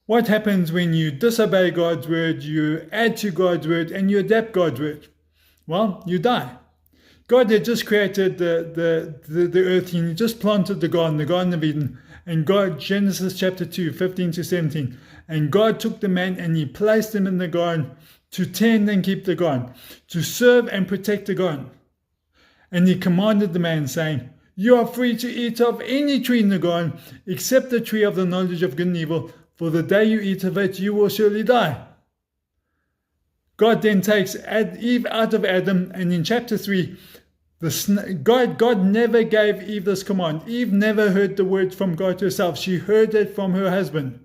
What happens when you disobey God's word, you add to God's word, and you adapt God's word? Well, you die. God had just created the earth, and he just planted the Garden of Eden. And God, Genesis chapter 2, 15 to 17. And God took the man and he placed him in the garden to tend and keep the garden, to serve and protect the garden. And he commanded the man, saying, "You are free to eat of any tree in the garden, except the tree of the knowledge of good and evil, for the day you eat of it, you will surely die." God then takes Eve out of Adam, and in chapter 3, God never gave Eve this command. Eve never heard the word from God herself. She heard it from her husband.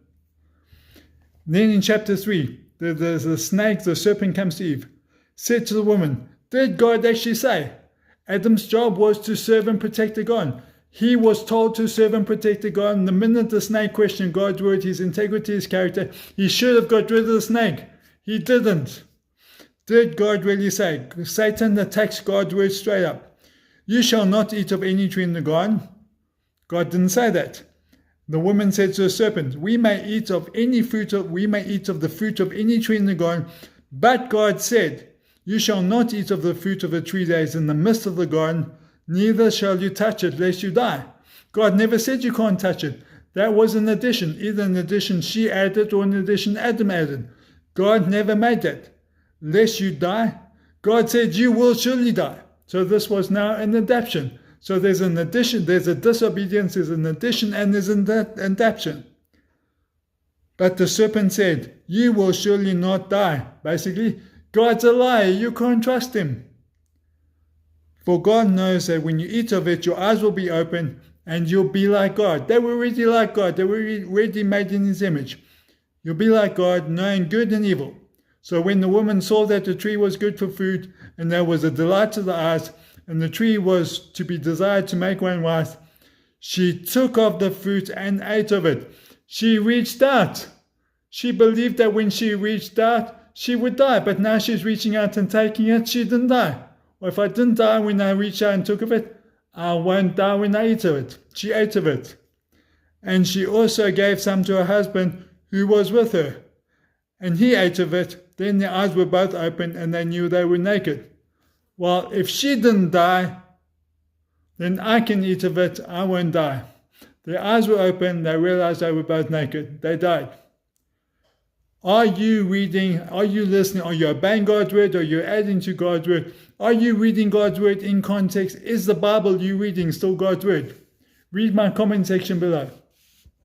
Then in chapter 3, the snake, the serpent comes to Eve, said to the woman, "Did God actually say Adam's job was to serve and protect the garden? He was told to serve and protect the garden. The minute the snake questioned God's word, his integrity, his character, he should have got rid of the snake. He didn't. Did God really say?" Satan attacks God's word straight up. "You shall not eat of any tree in the garden." God didn't say that. The woman said to the serpent, we may eat of the fruit of any tree in the garden, but God said, "You shall not eat of the fruit of the tree that is in the midst of the garden, neither shall you touch it, lest you die." God never said you can't touch it. That was an addition, either an addition she added or an addition Adam added. God never made that. Lest you die. God said you will surely die. So this was now an adaptation. So there's an addition, there's a disobedience, there's an addition, and there's an adaptation. But the serpent said, "You will surely not die." Basically, God's a liar. You can't trust him. For God knows that when you eat of it, your eyes will be open and you'll be like God. They were already like God. They were already made in his image. You'll be like God, knowing good and evil. So when the woman saw that the tree was good for food, and there was a delight to the eyes, and the tree was to be desired to make one wise, she took of the fruit and ate of it. She reached out. She believed that when she reached out, she would die. But now she's reaching out and taking it. She didn't die. Or if I didn't die when I reached out and took of it, I won't die when I eat of it. She ate of it. And she also gave some to her husband who was with her. And he ate of it. Then their eyes were both open and they knew they were naked. Well, if she didn't die, then I can eat of it. I won't die. Their eyes were open. They realized they were both naked. They died. Are you reading? Are you listening? Are you obeying God's word? Are you adding to God's word? Are you reading God's word in context? Is the Bible you reading still God's word? Read my comment section below.